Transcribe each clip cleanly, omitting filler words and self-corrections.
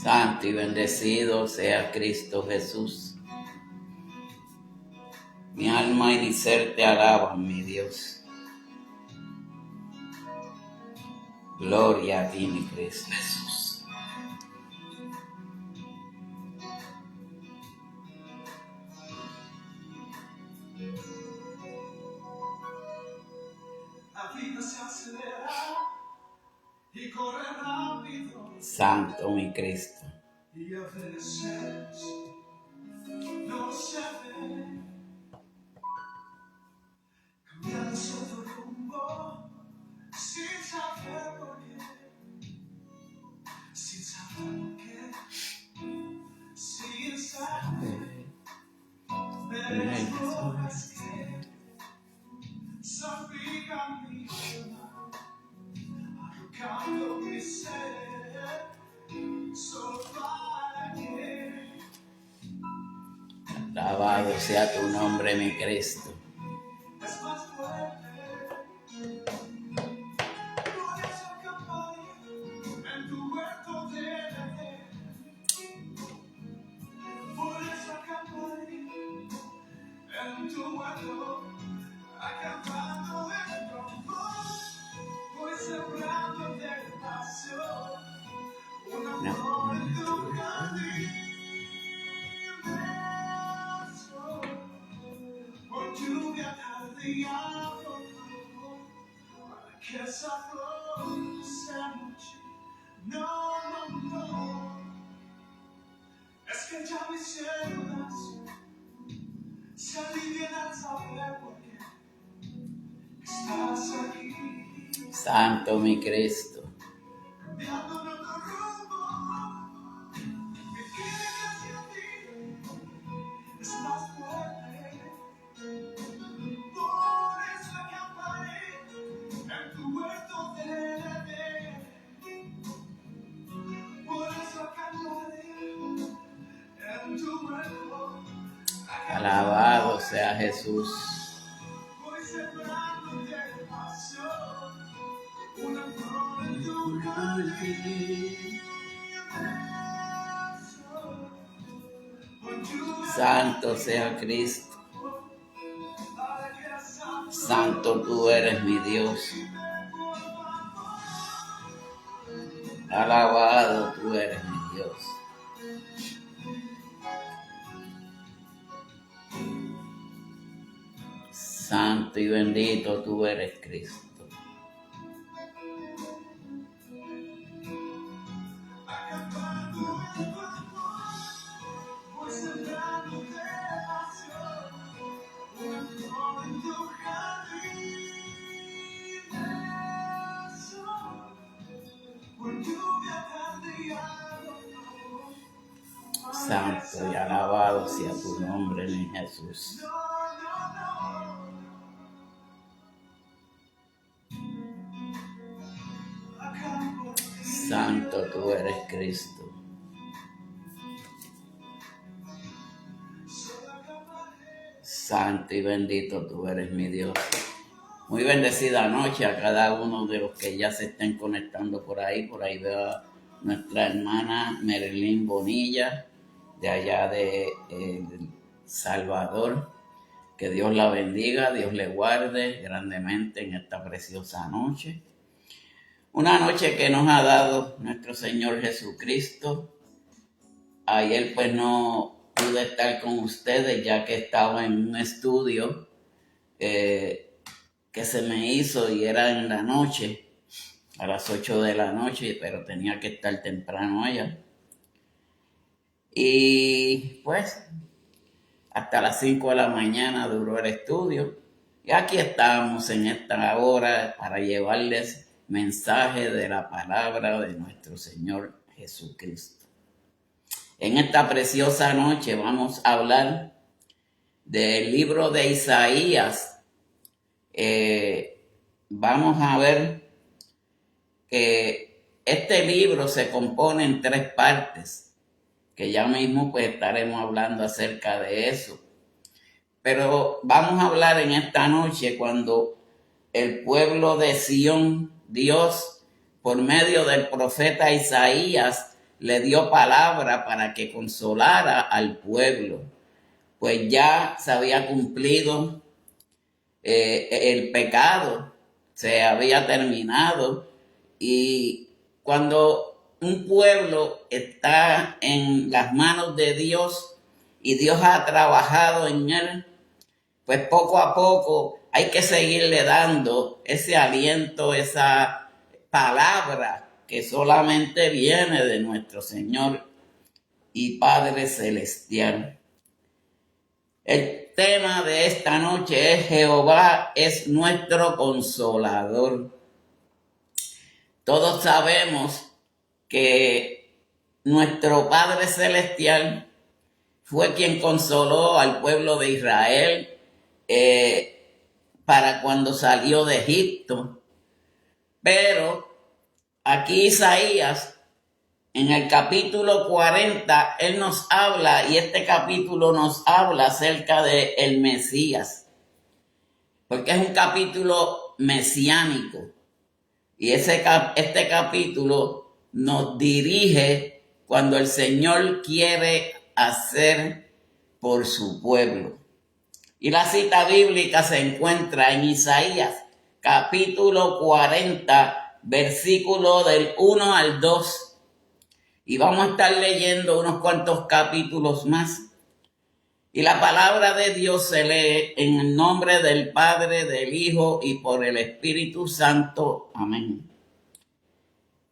Santo y bendecido sea Cristo Jesús. Mi alma y mi ser te alaban, mi Dios. Gloria a ti, mi Cristo Jesús. La vida se acelera y corre rápido. Santo, mi Cristo. Y a veces no se ve. Cambiando su rumbo sin saber por qué. Sin saber por qué. Sin saber. Pero cosas que salpican mi alma, arrancando mi ser, solo para que Alabado sea tu nombre, mi Cristo. es más fuerte. Por eso acamparé en tu huerto de Edén. Por eso acamparé en tu huerto, acampando en tu amor. Voy sembrando despacio una flor en tu jardín. Por lluvia tardía, por favor, para que esa flor se marche. No, no, no. Es que ya me hicieron daño. Se alivian al saber por qué estás aquí. Santo, mi Cristo. Cambiando nuestro rumbo, me quiere que hacia ti es más fuerte. Por eso acamparé en tu huerto de Edén. Por eso acamparé en tu huerto. Alabado sea Jesús. Voy sembrando despacio una flor en tu jardín. Santo sea Cristo. Santo tú eres mi Dios. Alabado tú eres mi Dios. Santo y bendito tú eres Cristo. Santo y alabado sea tu nombre, mi Jesús. Santo tú eres Cristo. Santo y bendito tú eres mi Dios. Muy bendecida noche a cada uno de los que ya se estén conectando por ahí. Por ahí veo a nuestra hermana Merlín Bonilla, de allá de El Salvador. Que Dios la bendiga, Dios le guarde grandemente en esta preciosa noche. Una noche que nos ha dado nuestro Señor Jesucristo. Ayer pues no pude estar con ustedes ya que estaba en un estudio que se me hizo y era en la noche, a las 8 de la noche, pero tenía que estar temprano allá. Y pues hasta las 5 de la mañana duró el estudio. Y aquí estamos en esta hora para llevarles mensaje de la palabra de nuestro Señor Jesucristo. En esta preciosa noche vamos a hablar del libro de Isaías. Vamos a ver que este libro se compone en 3 partes, que ya mismo pues estaremos hablando acerca de eso. Pero vamos a hablar en esta noche cuando el pueblo de Sión, Dios, por medio del profeta Isaías, le dio palabra para que consolara al pueblo, pues ya se había cumplido el pecado, se había terminado, y cuando un pueblo está en las manos de Dios y Dios ha trabajado en él, pues poco a poco hay que seguirle dando ese aliento, esa palabra que solamente viene de nuestro Señor y Padre Celestial. El tema de esta noche es: Jehová es nuestro consolador. Todos sabemos que nuestro Padre Celestial fue quien consoló al pueblo de Israel para cuando salió de Egipto. Pero aquí Isaías, en el capítulo 40, él nos habla, y este capítulo nos habla acerca de el Mesías, porque es un capítulo mesiánico, y este capítulo nos dirige cuando el Señor quiere hacer por su pueblo. Y la cita bíblica se encuentra en Isaías, capítulo 40, versículo del 1 al 2. Y vamos a estar leyendo unos cuantos capítulos más. Y la palabra de Dios se lee en el nombre del Padre, del Hijo y por el Espíritu Santo. Amén.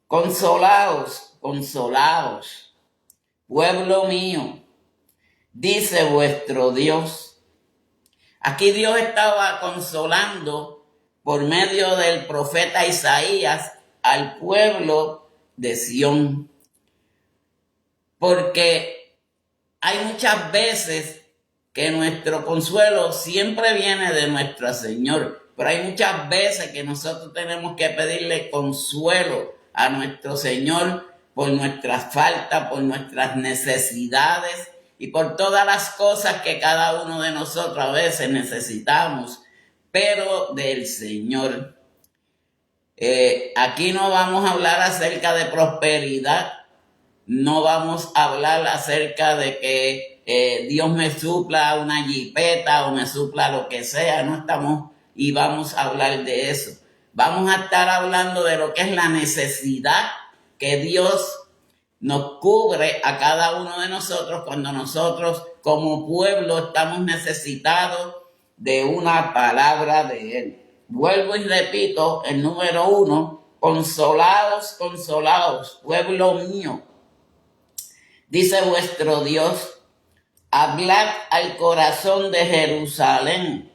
Consolaos, consolaos, pueblo mío, dice vuestro Dios. Aquí Dios estaba consolando por medio del profeta Isaías al pueblo de Sión. Porque hay muchas veces que nuestro consuelo siempre viene de nuestro Señor, pero hay muchas veces que nosotros tenemos que pedirle consuelo a nuestro Señor por nuestras faltas, por nuestras necesidades y por todas las cosas que cada uno de nosotros a veces necesitamos, pero del Señor. Aquí no vamos a hablar acerca de prosperidad. No vamos a hablar acerca de que Dios me supla una jipeta o me supla lo que sea. No estamos y vamos a hablar de eso. Vamos a estar hablando de lo que es la necesidad que Dios nos cubre a cada uno de nosotros cuando nosotros como pueblo estamos necesitados de una palabra de Él. Vuelvo y repito el número 1, consolaos, consolaos, pueblo mío. Dice vuestro Dios, hablad al corazón de Jerusalén,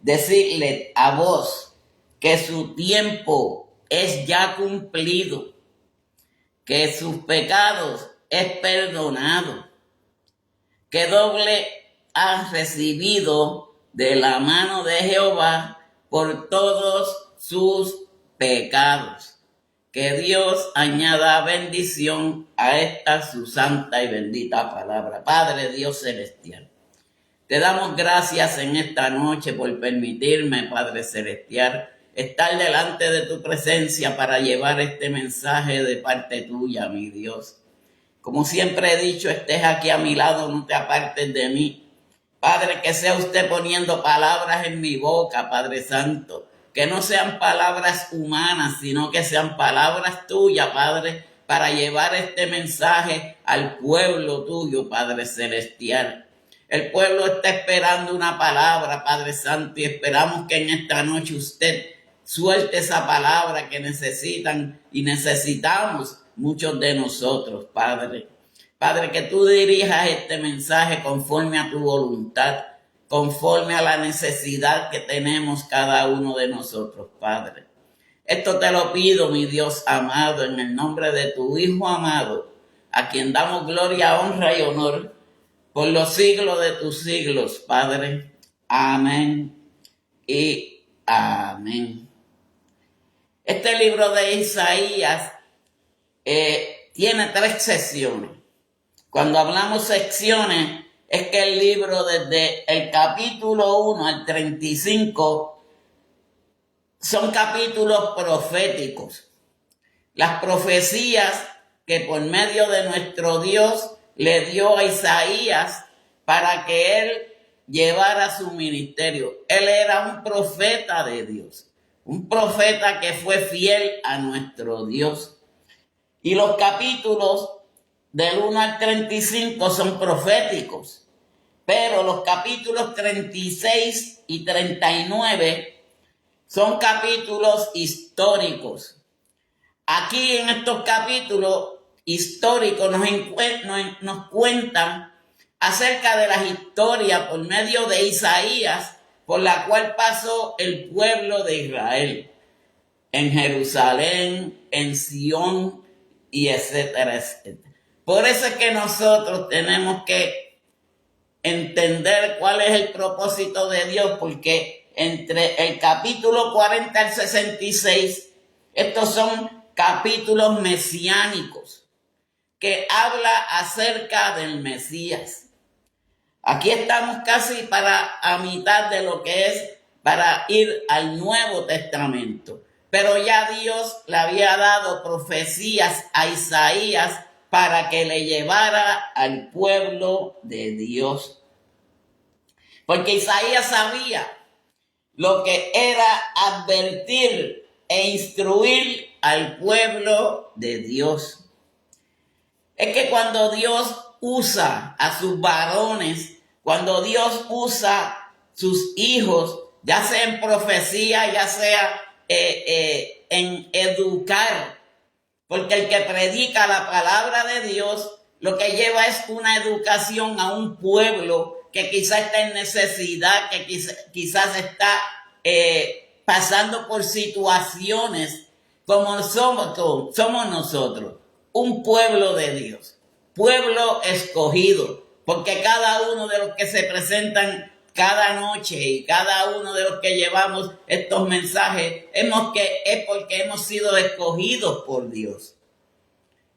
decidle a vos que su tiempo es ya cumplido, que sus pecados es perdonado, que doble han recibido de la mano de Jehová por todos sus pecados. Que Dios añada bendición a esta su santa y bendita palabra. Padre Dios celestial, te damos gracias en esta noche por permitirme, Padre celestial, estar delante de tu presencia para llevar este mensaje de parte tuya, mi Dios. Como siempre he dicho, estés aquí a mi lado, no te apartes de mí. Padre, que sea usted poniendo palabras en mi boca, Padre Santo. Que no sean palabras humanas, sino que sean palabras tuyas, Padre, para llevar este mensaje al pueblo tuyo, Padre Celestial. El pueblo está esperando una palabra, Padre Santo, y esperamos que en esta noche usted suelte esa palabra que necesitan y necesitamos muchos de nosotros, Padre. Padre, que tú dirijas este mensaje conforme a tu voluntad, conforme a la necesidad que tenemos cada uno de nosotros, Padre. Esto te lo pido, mi Dios amado, en el nombre de tu Hijo amado, a quien damos gloria, honra y honor por los siglos de tus siglos, Padre. Amén y amén. Este libro de Isaías tiene 3 secciones. Cuando hablamos secciones, es que el libro desde el capítulo 1 al 35 son capítulos proféticos. Las profecías que por medio de nuestro Dios le dio a Isaías para que él llevara su ministerio. Él era un profeta de Dios, un profeta que fue fiel a nuestro Dios. Y los capítulos del 1 al 35 son proféticos, pero los capítulos 36 y 39 son capítulos históricos. Aquí en estos capítulos históricos nos cuentan acerca de las historias por medio de Isaías por la cual pasó el pueblo de Israel en Jerusalén, en Sión y etcétera, etcétera. Por eso es que nosotros tenemos que entender cuál es el propósito de Dios, porque entre el capítulo 40 al 66, estos son capítulos mesiánicos que habla acerca del Mesías. Aquí estamos casi a mitad de lo que es para ir al Nuevo Testamento. Pero ya Dios le había dado profecías a Isaías para que le llevara al pueblo de Dios. Porque Isaías sabía lo que era advertir e instruir al pueblo de Dios. Es que cuando Dios usa a sus varones, cuando Dios usa sus hijos, ya sea en profecía, ya sea en educar, porque el que predica la palabra de Dios lo que lleva es una educación a un pueblo que quizás está en necesidad, que quizás está pasando por situaciones como somos nosotros, un pueblo de Dios, pueblo escogido, porque cada uno de los que se presentan cada noche y cada uno de los que llevamos estos mensajes es porque hemos sido escogidos por Dios.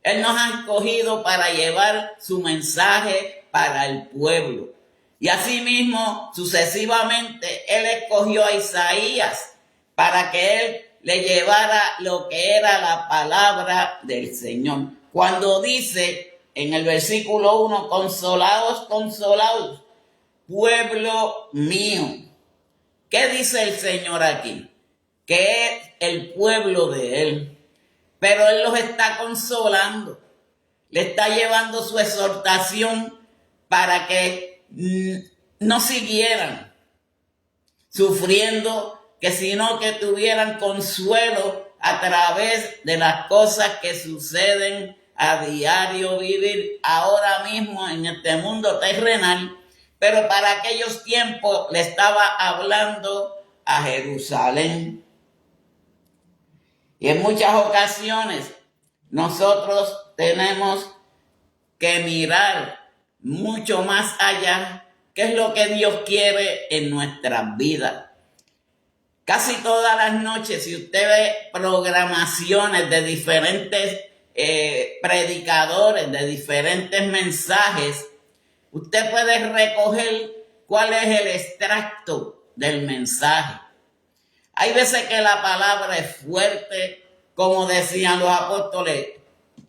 Él nos ha escogido para llevar su mensaje para el pueblo. Y asimismo, sucesivamente, Él escogió a Isaías para que Él le llevara lo que era la palabra del Señor. Cuando dice en el versículo 1, consolaos, consolaos, pueblo mío. ¿Qué dice el Señor aquí? Que es el pueblo de Él. Pero Él los está consolando. Le está llevando su exhortación para que no siguieran sufriendo, sino que tuvieran consuelo a través de las cosas que suceden a diario vivir ahora mismo en este mundo terrenal. Pero para aquellos tiempos le estaba hablando a Jerusalén. Y en muchas ocasiones nosotros tenemos que mirar mucho más allá, qué es lo que Dios quiere en nuestras vidas. Casi todas las noches, si usted ve programaciones de diferentes predicadores, de diferentes mensajes, usted puede recoger cuál es el extracto del mensaje. Hay veces que la palabra es fuerte, como decían los apóstoles,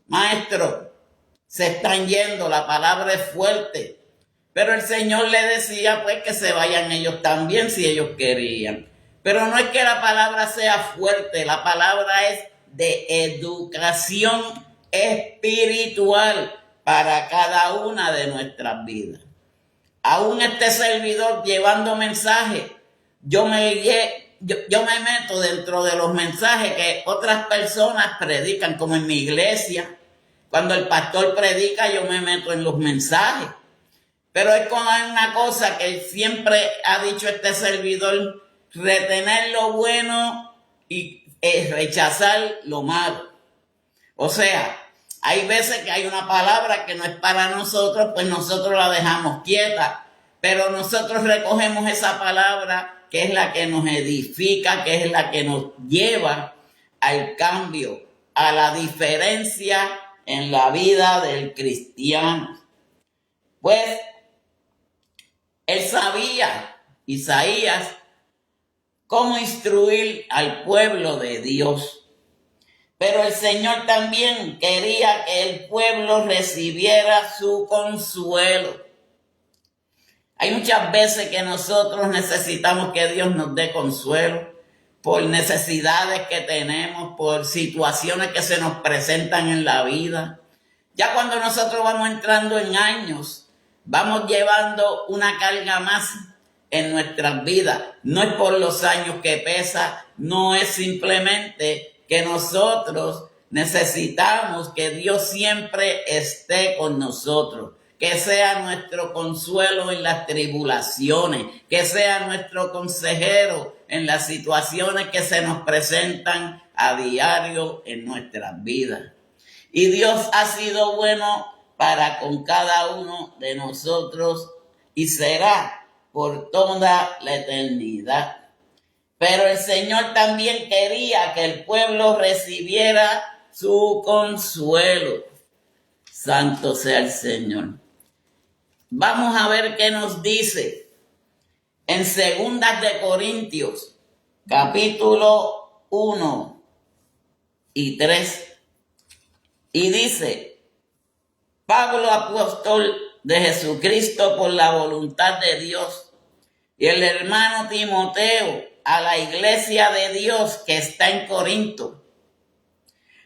maestro, se están yendo, la palabra es fuerte. Pero el Señor le decía pues que se vayan ellos también si ellos querían. Pero no es que la palabra sea fuerte, la palabra es de educación espiritual para cada una de nuestras vidas. Aún este servidor llevando mensajes, yo me meto dentro de los mensajes que otras personas predican, como en mi iglesia. Cuando el pastor predica, yo me meto en los mensajes. Pero es como una cosa que siempre ha dicho este servidor, retener lo bueno y rechazar lo malo. O sea, hay veces que hay una palabra que no es para nosotros, pues nosotros la dejamos quieta. Pero nosotros recogemos esa palabra que es la que nos edifica, que es la que nos lleva al cambio, a la diferencia en la vida del cristiano. Pues él sabía, Isaías, cómo instruir al pueblo de Dios. Pero el Señor también quería que el pueblo recibiera su consuelo. Hay muchas veces que nosotros necesitamos que Dios nos dé consuelo por necesidades que tenemos, por situaciones que se nos presentan en la vida. Ya cuando nosotros vamos entrando en años, vamos llevando una carga más en nuestras vidas. No es por los años que pesa, no es simplemente que nosotros necesitamos que Dios siempre esté con nosotros, que sea nuestro consuelo en las tribulaciones, que sea nuestro consejero en las situaciones que se nos presentan a diario en nuestras vidas. Y Dios ha sido bueno para con cada uno de nosotros y será por toda la eternidad. Pero el Señor también quería que el pueblo recibiera su consuelo. Santo sea el Señor. Vamos a ver qué nos dice en 2 de Corintios, capítulo 1 y 3. Y dice: Pablo, apóstol de Jesucristo por la voluntad de Dios, y el hermano Timoteo, a la iglesia de Dios que está en Corinto,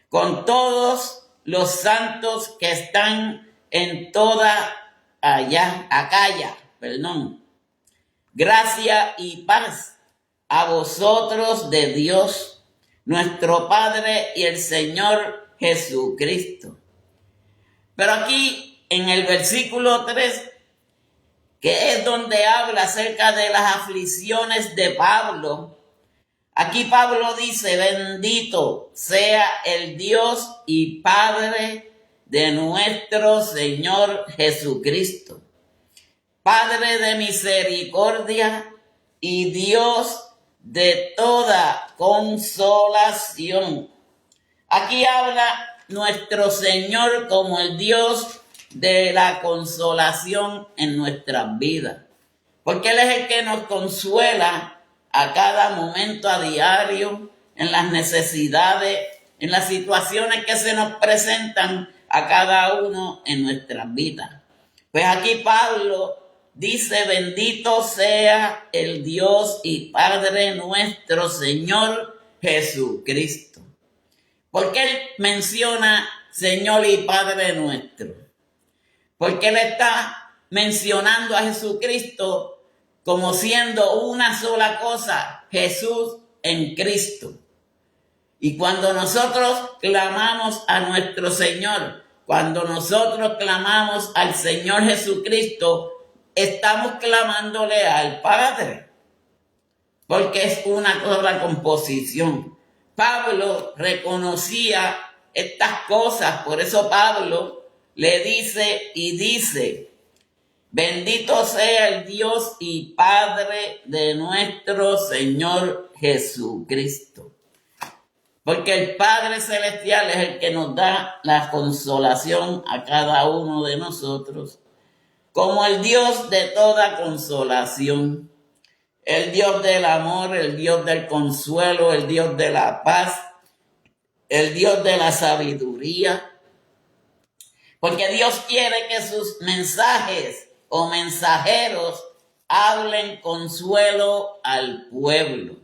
con todos los santos que están en toda Acaya, gracia y paz a vosotros de Dios, nuestro Padre y el Señor Jesucristo. Pero aquí en el versículo 3, que es donde habla acerca de las aflicciones de Pablo, aquí Pablo dice: bendito sea el Dios y Padre de nuestro Señor Jesucristo, Padre de misericordia y Dios de toda consolación. Aquí habla nuestro Señor como el Dios de la consolación en nuestras vidas, porque Él es el que nos consuela a cada momento, a diario, en las necesidades, en las situaciones que se nos presentan a cada uno en nuestras vidas. Pues aquí Pablo dice: bendito sea el Dios y Padre nuestro Señor Jesucristo. ¿Por qué él menciona Señor y Padre nuestro? Porque él está mencionando a Jesucristo como siendo una sola cosa, Jesús en Cristo. Y cuando nosotros clamamos a nuestro Señor, cuando nosotros clamamos al Señor Jesucristo, estamos clamándole al Padre, porque es una sola composición. Pablo reconocía estas cosas, por eso Pablo le dice: bendito sea el Dios y Padre de nuestro Señor Jesucristo. Porque el Padre Celestial es el que nos da la consolación a cada uno de nosotros, como el Dios de toda consolación, el Dios del amor, el Dios del consuelo, el Dios de la paz, el Dios de la sabiduría. Porque Dios quiere que sus mensajes o mensajeros hablen consuelo al pueblo.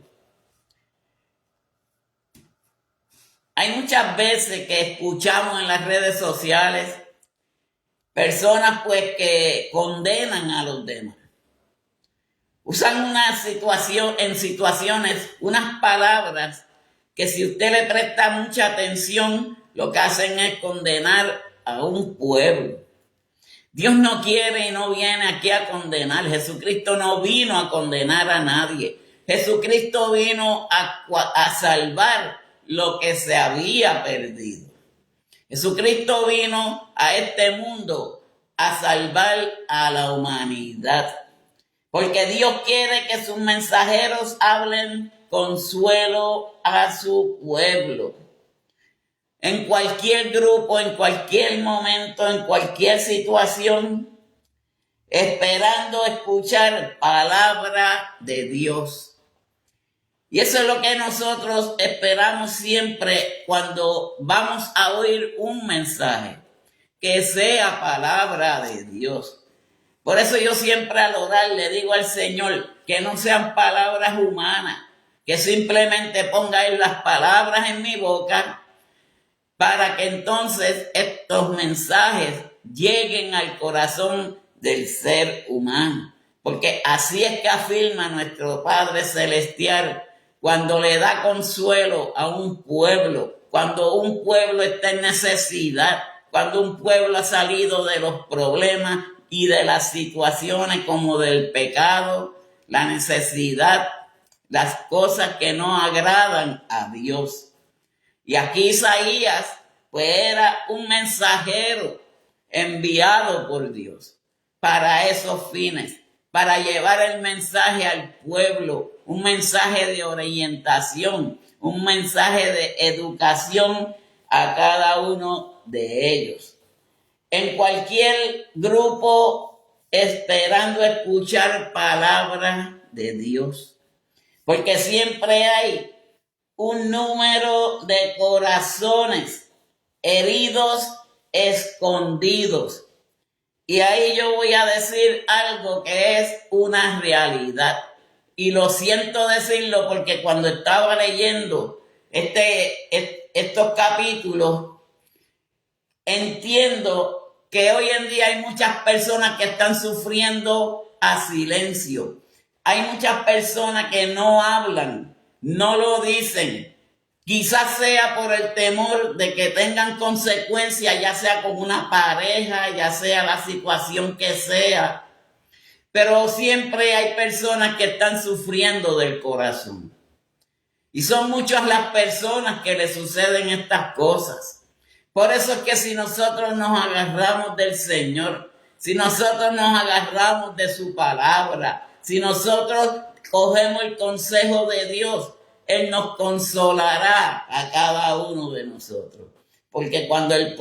Hay muchas veces que escuchamos en las redes sociales personas pues que condenan a los demás. Usan en situaciones unas palabras que, si usted le presta mucha atención, lo que hacen es condenar a un pueblo. Dios no quiere y no viene aquí a condenar. Jesucristo no vino a condenar a nadie. Jesucristo vino a salvar lo que se había perdido. Jesucristo vino a este mundo a salvar a la humanidad, porque Dios quiere que sus mensajeros hablen consuelo a su pueblo. En cualquier grupo, en cualquier momento, en cualquier situación, esperando escuchar palabra de Dios. Y eso es lo que nosotros esperamos siempre cuando vamos a oír un mensaje, que sea palabra de Dios. Por eso yo siempre al orar le digo al Señor que no sean palabras humanas, que simplemente ponga Él las palabras en mi boca para que entonces estos mensajes lleguen al corazón del ser humano. Porque así es que afirma nuestro Padre Celestial cuando le da consuelo a un pueblo, cuando un pueblo está en necesidad, cuando un pueblo ha salido de los problemas y de las situaciones como del pecado, la necesidad, las cosas que no agradan a Dios. Y aquí Isaías, pues era un mensajero enviado por Dios para esos fines, para llevar el mensaje al pueblo, un mensaje de orientación, un mensaje de educación a cada uno de ellos. En cualquier grupo esperando escuchar palabras de Dios, porque siempre hay un número de corazones heridos, escondidos. Y ahí yo voy a decir algo que es una realidad. Y lo siento decirlo porque cuando estaba leyendo estos capítulos, entiendo que hoy en día hay muchas personas que están sufriendo a silencio. Hay muchas personas que no hablan, no lo dicen. Quizás sea por el temor de que tengan consecuencias, ya sea con una pareja, ya sea la situación que sea. Pero siempre hay personas que están sufriendo del corazón. Y son muchas las personas que les suceden estas cosas. Por eso es que si nosotros nos agarramos del Señor, si nosotros nos agarramos de su palabra, si nosotros cogemos el consejo de Dios, Él nos consolará a cada uno de nosotros. Porque cuando el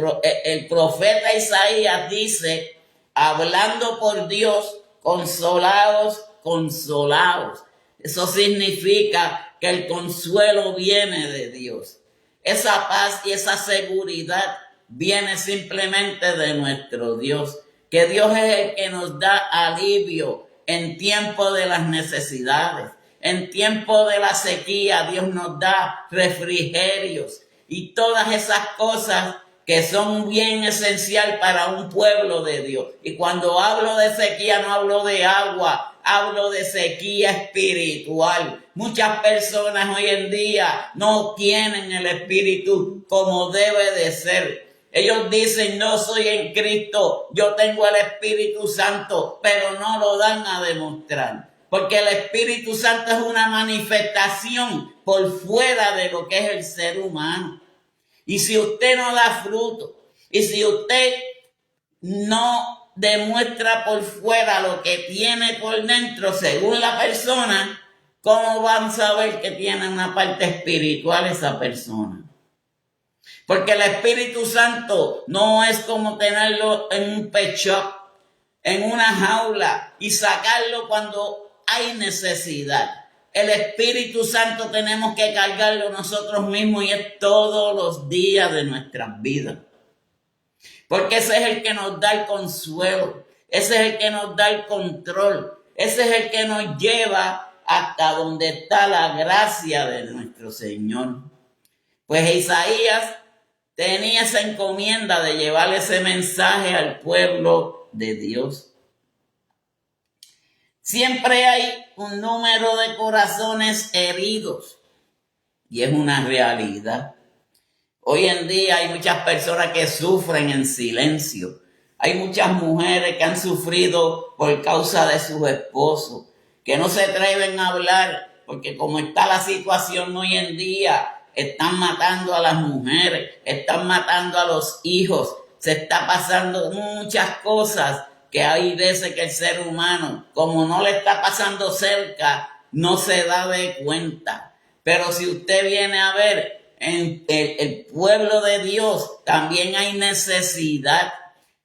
profeta Isaías dice, hablando por Dios, consolaos, consolaos. Eso significa que el consuelo viene de Dios. Esa paz y esa seguridad viene simplemente de nuestro Dios. Que Dios es el que nos da alivio en tiempo de las necesidades. En tiempo de la sequía, Dios nos da refrigerios y todas esas cosas que son bien esencial para un pueblo de Dios. Y cuando hablo de sequía, no hablo de agua, hablo de sequía espiritual. Muchas personas hoy en día no tienen el espíritu como debe de ser. Ellos dicen, no soy en Cristo, yo tengo el Espíritu Santo, pero no lo dan a demostrar. Porque el Espíritu Santo es una manifestación por fuera de lo que es el ser humano. Y si usted no da fruto, y si usted no demuestra por fuera lo que tiene por dentro, según la persona, ¿cómo van a saber que tiene una parte espiritual esa persona? Porque el Espíritu Santo no es como tenerlo en un pet shop, en una jaula y sacarlo cuando hay necesidad. El Espíritu Santo tenemos que cargarlo nosotros mismos y es todos los días de nuestras vidas. Porque ese es el que nos da el consuelo, ese es el que nos da el control, ese es el que nos lleva hasta donde está la gracia de nuestro Señor. Pues Isaías tenía esa encomienda de llevarle ese mensaje al pueblo de Dios. Siempre hay un número de corazones heridos y es una realidad. Hoy en día hay muchas personas que sufren en silencio. Hay muchas mujeres que han sufrido por causa de sus esposos, que no se atreven a hablar porque como está la situación hoy en día, están matando a las mujeres, están matando a los hijos, se está pasando muchas cosas que hay veces que el ser humano, como no le está pasando cerca, no se da de cuenta. Pero si usted viene a ver, en el pueblo de Dios también hay necesidad.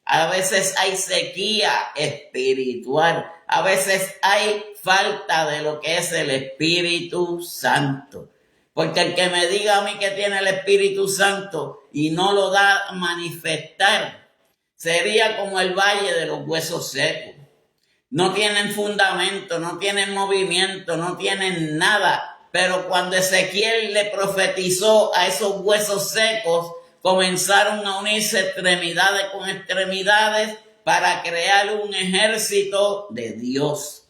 a veces hay sequía espiritual, a veces hay falta de lo que es el Espíritu Santo. Porque el que me diga a mí que tiene el Espíritu Santo y no lo da a manifestar, sería como el valle de los huesos secos. No tienen fundamento, no tienen movimiento, no tienen nada. Pero cuando Ezequiel le profetizó a esos huesos secos, comenzaron a unirse extremidades con extremidades para crear un ejército de Dios.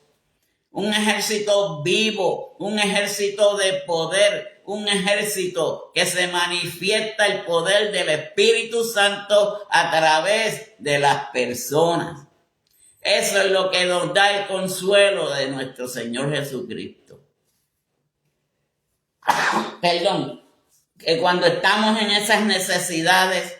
Un ejército vivo, un ejército de poder, un ejército que se manifiesta el poder del Espíritu Santo a través de las personas. Eso es lo que nos da el consuelo de nuestro Señor Jesucristo. Perdón, que cuando estamos en esas necesidades,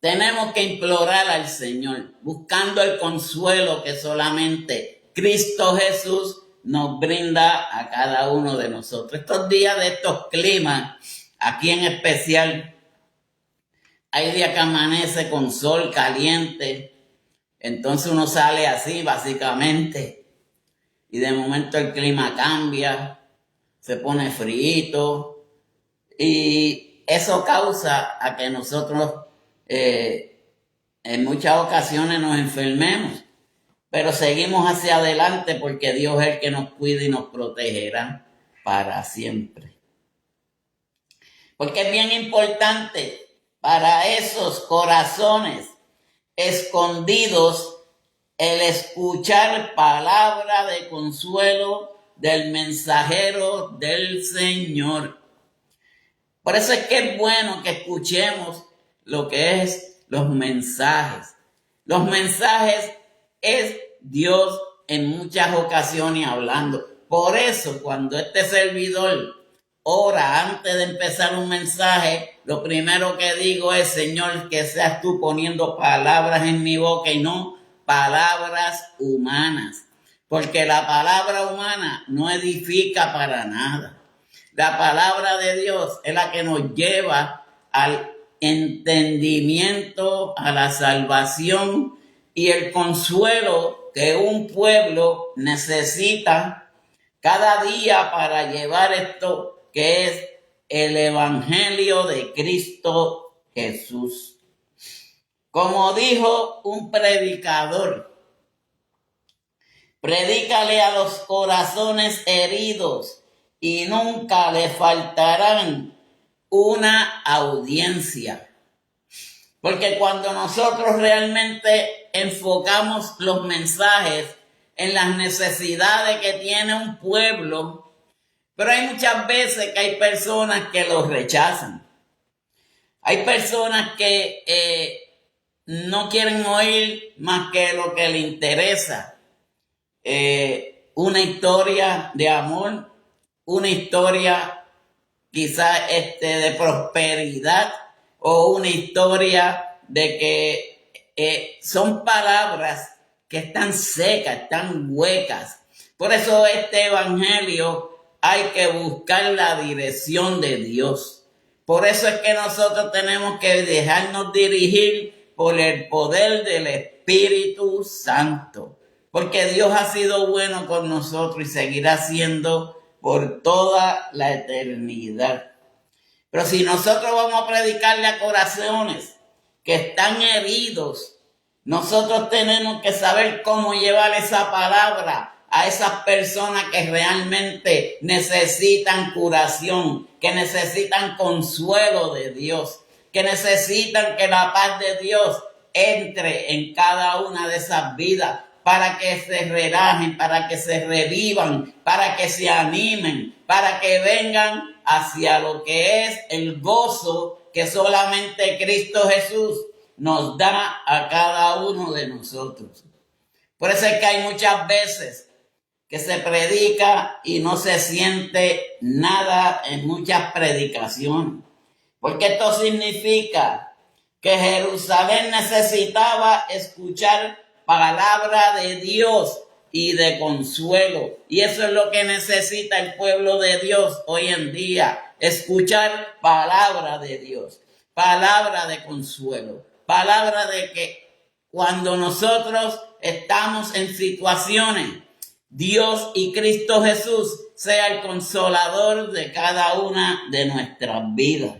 tenemos que implorar al Señor, buscando el consuelo que solamente Cristo Jesús nos brinda a cada uno de nosotros. Estos días de estos climas, aquí en especial, hay días que amanece con sol caliente, entonces uno sale así básicamente, y de momento el clima cambia, se pone frío, y eso causa a que nosotros en muchas ocasiones nos enfermemos, pero seguimos hacia adelante porque Dios es el que nos cuida y nos protegerá para siempre. Porque es bien importante para esos corazones escondidos el escuchar palabra de consuelo del mensajero del Señor. Por eso es que es bueno que escuchemos lo que es los mensajes. Los mensajes es Dios en muchas ocasiones hablando. Por eso cuando este servidor ora antes de empezar un mensaje, lo primero que digo es: Señor, que seas tú poniendo palabras en mi boca y no palabras humanas. Porque la palabra humana no edifica para nada. La palabra de Dios es la que nos lleva al entendimiento, a la salvación y el consuelo que un pueblo necesita cada día para llevar esto que es el Evangelio de Cristo Jesús. Como dijo un predicador, predícale a los corazones heridos y nunca le faltarán una audiencia. Porque cuando nosotros realmente enfocamos los mensajes en las necesidades que tiene un pueblo, pero hay muchas veces que hay personas que los rechazan. Hay personas que no quieren oír más que lo que les interesa. Una historia de amor, una historia quizás de prosperidad, o una historia de que son palabras que están secas, están huecas. Por eso este evangelio hay que buscar la dirección de Dios. Por eso es que nosotros tenemos que dejarnos dirigir por el poder del Espíritu Santo. Porque Dios ha sido bueno con nosotros y seguirá siendo por toda la eternidad. Pero si nosotros vamos a predicarle a corazones que están heridos, nosotros tenemos que saber cómo llevar esa palabra a esas personas que realmente necesitan curación, que necesitan consuelo de Dios, que necesitan que la paz de Dios entre en cada una de esas vidas, para que se relajen, para que se revivan, para que se animen, para que vengan hacia lo que es el gozo que solamente Cristo Jesús nos da a cada uno de nosotros. Por eso es que hay muchas veces que se predica y no se siente nada en muchas predicaciones. Porque esto significa que Jerusalén necesitaba escuchar palabra de Dios y de consuelo. Y eso es lo que necesita el pueblo de Dios hoy en día, escuchar palabra de Dios, palabra de consuelo, palabra de que cuando nosotros estamos en situaciones, Dios y Cristo Jesús sea el consolador de cada una de nuestras vidas.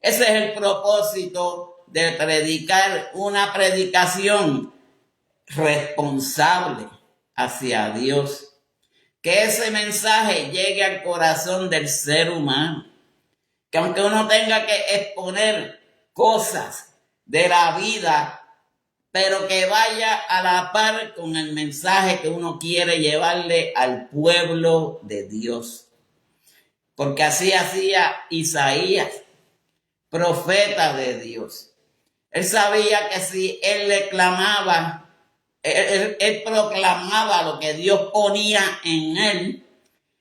Ese es el propósito de predicar una predicación responsable hacia Dios. Que ese mensaje llegue al corazón del ser humano. Que aunque uno tenga que exponer cosas de la vida, pero que vaya a la par con el mensaje que uno quiere llevarle al pueblo de Dios. Porque así hacía Isaías, profeta de Dios. Él sabía que si él le clamaba, él proclamaba lo que Dios ponía en él,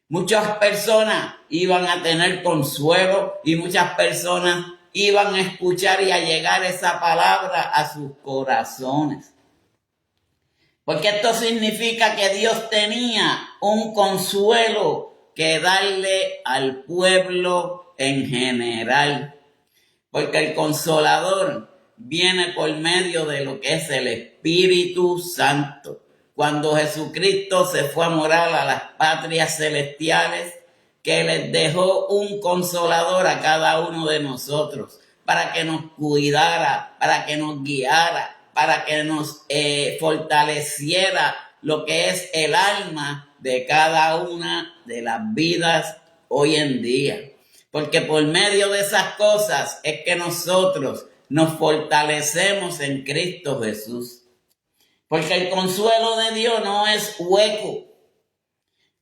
muchas personas iban a tener consuelo y muchas personas iban a escuchar y a llegar esa palabra a sus corazones. Porque esto significa que Dios tenía un consuelo que darle al pueblo en general. Porque el Consolador viene por medio de lo que es el Espíritu Santo. Cuando Jesucristo se fue a morar a las patrias celestiales, que les dejó un consolador a cada uno de nosotros, para que nos cuidara, para que nos guiara, para que nos fortaleciera lo que es el alma de cada una de las vidas hoy en día. Porque por medio de esas cosas es que nosotros nos fortalecemos en Cristo Jesús. Porque el consuelo de Dios no es hueco.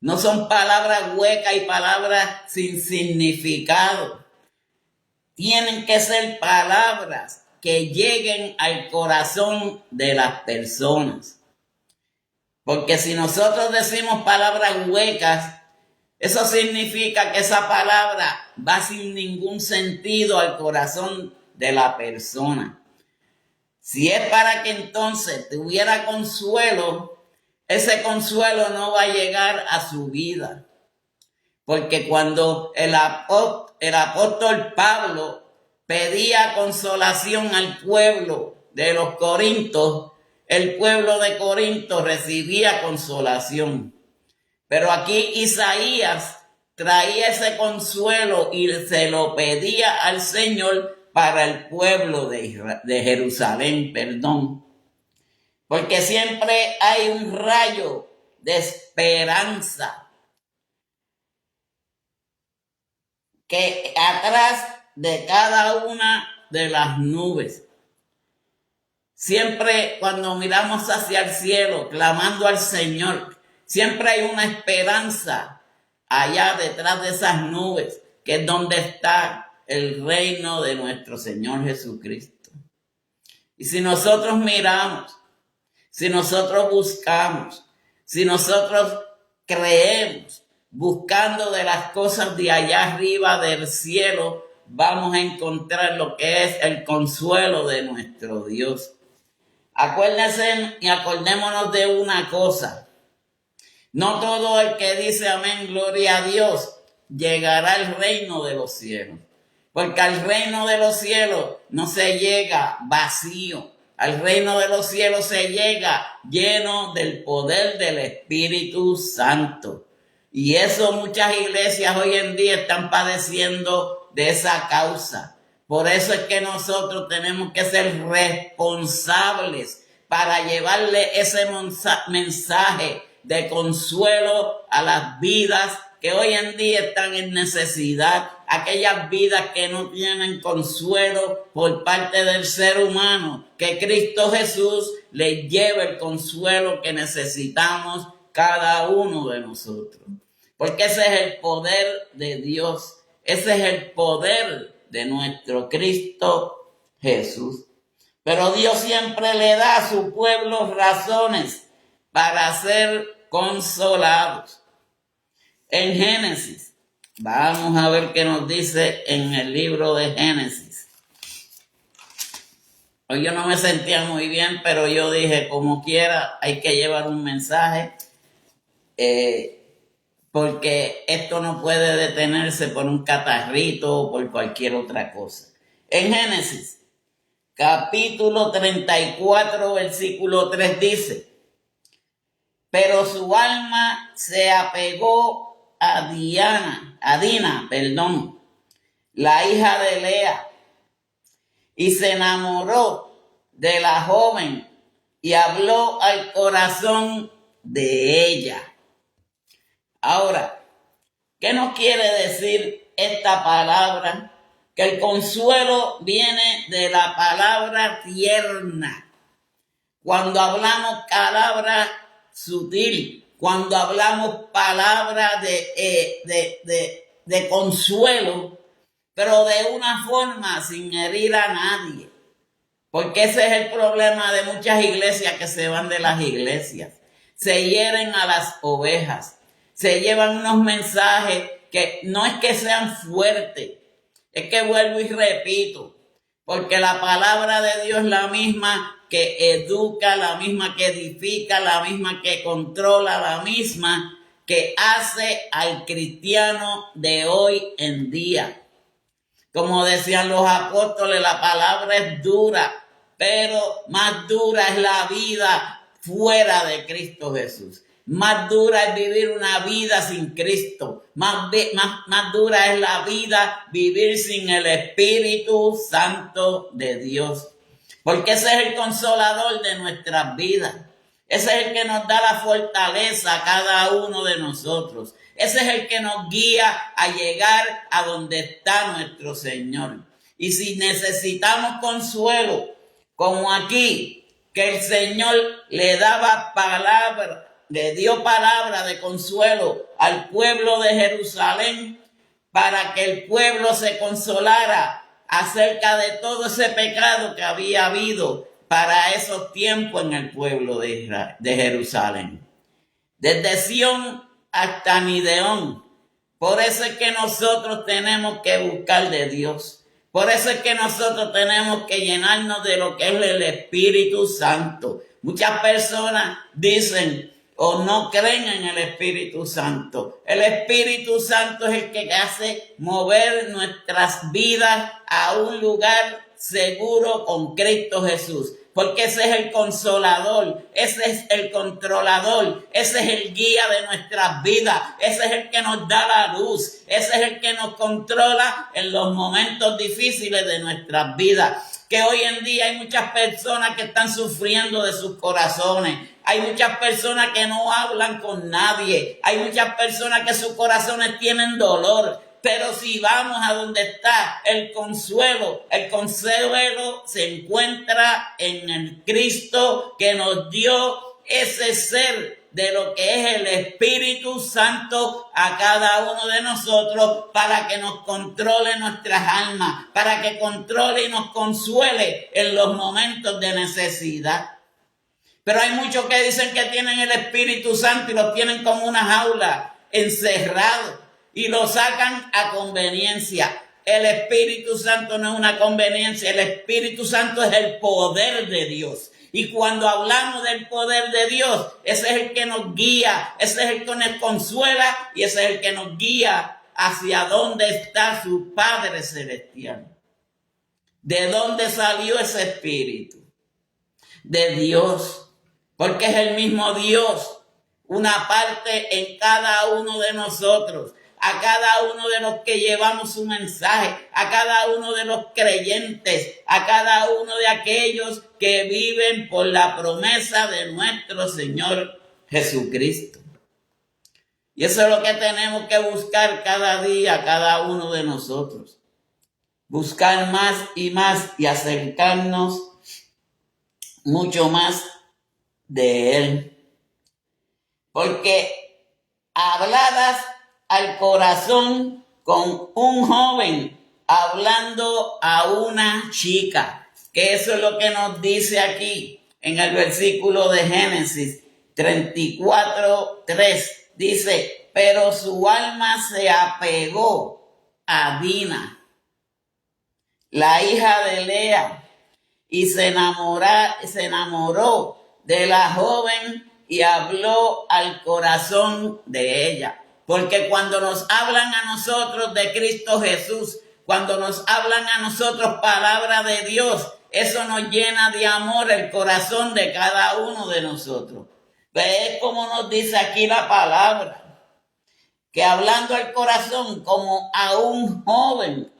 No son palabras huecas y palabras sin significado. Tienen que ser palabras que lleguen al corazón de las personas. Porque si nosotros decimos palabras huecas, eso significa que esa palabra va sin ningún sentido al corazón de la persona. Si es para que entonces tuviera consuelo, ese consuelo no va a llegar a su vida. Porque cuando el apóstol Pablo pedía consolación al pueblo de los Corintios, el pueblo de Corinto recibía consolación. Pero aquí Isaías traía ese consuelo y se lo pedía al Señor para el pueblo de Jerusalén, Porque siempre hay un rayo de esperanza que atrás de cada una de las nubes. Siempre cuando miramos hacia el cielo, clamando al Señor, siempre hay una esperanza allá detrás de esas nubes, que es donde está el reino de nuestro Señor Jesucristo. Y si nosotros miramos, si nosotros buscamos, si nosotros creemos, buscando de las cosas de allá arriba del cielo, vamos a encontrar lo que es el consuelo de nuestro Dios. Acuérdense y acordémonos de una cosa. No todo el que dice amén, gloria a Dios, llegará al reino de los cielos. Porque al reino de los cielos no se llega vacío. Al reino de los cielos se llega lleno del poder del Espíritu Santo. Y eso muchas iglesias hoy en día están padeciendo de esa causa. Por eso es que nosotros tenemos que ser responsables para llevarle ese mensaje de consuelo a las vidas que hoy en día están en necesidad, aquellas vidas que no tienen consuelo por parte del ser humano, que Cristo Jesús les lleve el consuelo que necesitamos cada uno de nosotros. Porque ese es el poder de Dios, ese es el poder de nuestro Cristo Jesús. Pero Dios siempre le da a su pueblo razones para ser consolados. En Génesis, vamos a ver qué nos dice en el libro de Génesis. Hoy yo no me sentía muy bien, pero yo dije, como quiera, hay que llevar un mensaje, porque esto no puede detenerse por un catarrito o por cualquier otra cosa. En Génesis, capítulo 34, versículo 3 dice, pero su alma se apegó a Dina, la hija de Lea, y se enamoró de la joven y habló al corazón de ella. Ahora, ¿qué nos quiere decir esta palabra? Que el consuelo viene de la palabra tierna. Cuando hablamos palabra sutil, cuando hablamos palabra de consuelo, pero de una forma sin herir a nadie. Porque ese es el problema de muchas iglesias que se van de las iglesias. Se hieren a las ovejas. Se llevan unos mensajes que no es que sean fuertes, es que vuelvo y repito, porque la palabra de Dios es la misma que educa, la misma que edifica, la misma que controla, la misma que hace al cristiano de hoy en día. Como decían los apóstoles, la palabra es dura, pero más dura es la vida fuera de Cristo Jesús. Más dura es vivir una vida sin Cristo. Más dura es la vida vivir sin el Espíritu Santo de Dios. Porque ese es el consolador de nuestras vidas. Ese es el que nos da la fortaleza a cada uno de nosotros. Ese es el que nos guía a llegar a donde está nuestro Señor. Y si necesitamos consuelo, como aquí, que el Señor le daba palabra, le dio palabra de consuelo al pueblo de Jerusalén para que el pueblo se consolara acerca de todo ese pecado que había habido para esos tiempos en el pueblo de Jerusalén. Desde Sión hasta Mideón. Por eso es que nosotros tenemos que buscar de Dios. Por eso es que nosotros tenemos que llenarnos de lo que es el Espíritu Santo. Muchas personas dicen o no creen en el Espíritu Santo. El Espíritu Santo es el que hace mover nuestras vidas a un lugar seguro con Cristo Jesús. Porque ese es el consolador, ese es el controlador, ese es el guía de nuestras vidas, ese es el que nos da la luz, ese es el que nos controla en los momentos difíciles de nuestras vidas. Que hoy en día hay muchas personas que están sufriendo de sus corazones. Hay muchas personas que no hablan con nadie. Hay muchas personas que sus corazones tienen dolor. Pero si vamos a donde está el consuelo se encuentra en el Cristo que nos dio ese ser de lo que es el Espíritu Santo a cada uno de nosotros para que nos controle nuestras almas, para que controle y nos consuele en los momentos de necesidad. Pero hay muchos que dicen que tienen el Espíritu Santo y lo tienen como una jaula, encerrado, y lo sacan a conveniencia. El Espíritu Santo no es una conveniencia, el Espíritu Santo es el poder de Dios. Y cuando hablamos del poder de Dios, ese es el que nos guía, ese es el que nos consuela y ese es el que nos guía hacia dónde está su Padre Celestial. ¿De dónde salió ese Espíritu? De Dios, porque es el mismo Dios, una parte en cada uno de nosotros. A cada uno de los que llevamos su mensaje, a cada uno de los creyentes, a cada uno de aquellos que viven por la promesa de nuestro Señor Jesucristo. Y eso es lo que tenemos que buscar cada día, cada uno de nosotros. Buscar más y acercarnos mucho más de Él. Porque habladas al corazón con un joven hablando a una chica, que eso es lo que nos dice aquí en el versículo de Génesis 34:3. Dice, pero su alma se apegó a Dina, la hija de Lea, y se enamoró de la joven y habló al corazón de ella. Porque cuando nos hablan a nosotros de Cristo Jesús, cuando nos hablan a nosotros palabra de Dios, eso nos llena de amor el corazón de cada uno de nosotros. Es como nos dice aquí la palabra, que hablando al corazón como a un joven,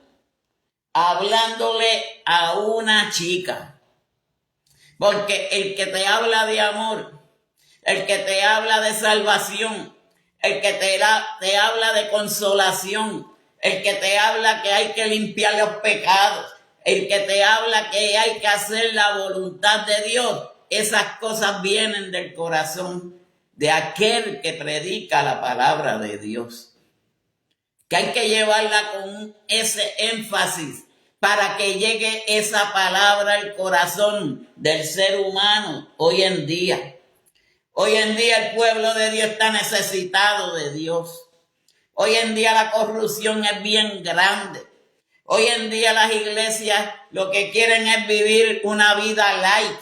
hablándole a una chica. Porque el que te habla de amor, el que te habla de salvación, el que te habla de consolación, el que te habla que hay que limpiar los pecados, el que te habla que hay que hacer la voluntad de Dios, esas cosas vienen del corazón de aquel que predica la palabra de Dios. Que hay que llevarla con ese énfasis para que llegue esa palabra al corazón del ser humano hoy en día. Hoy en día el pueblo de Dios está necesitado de Dios. Hoy en día la corrupción es bien grande. Hoy en día las iglesias lo que quieren es vivir una vida light.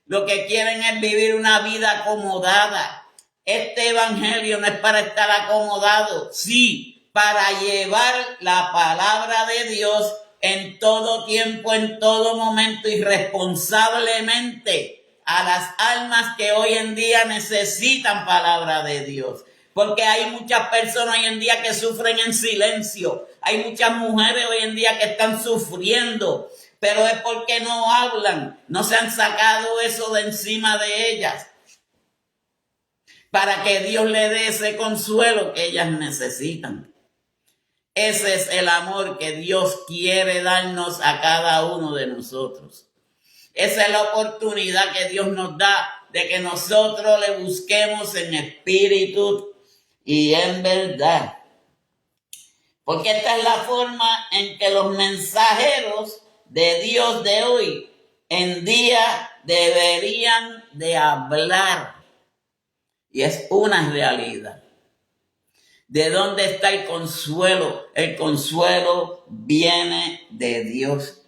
Lo que quieren es vivir una vida acomodada. Este evangelio no es para estar acomodado, sí, para llevar la palabra de Dios en todo tiempo, en todo momento y responsablemente a las almas que hoy en día necesitan palabra de Dios. Porque hay muchas personas hoy en día que sufren en silencio. Hay muchas mujeres hoy en día que están sufriendo, pero es porque no hablan, no se han sacado eso de encima de ellas, para que Dios le dé ese consuelo que ellas necesitan. Ese es el amor que Dios quiere darnos a cada uno de nosotros. Esa es la oportunidad que Dios nos da de que nosotros le busquemos en espíritu y en verdad. Porque esta es la forma en que los mensajeros de Dios de hoy en día deberían de hablar. Y es una realidad. ¿De dónde está el consuelo? El consuelo viene de Dios.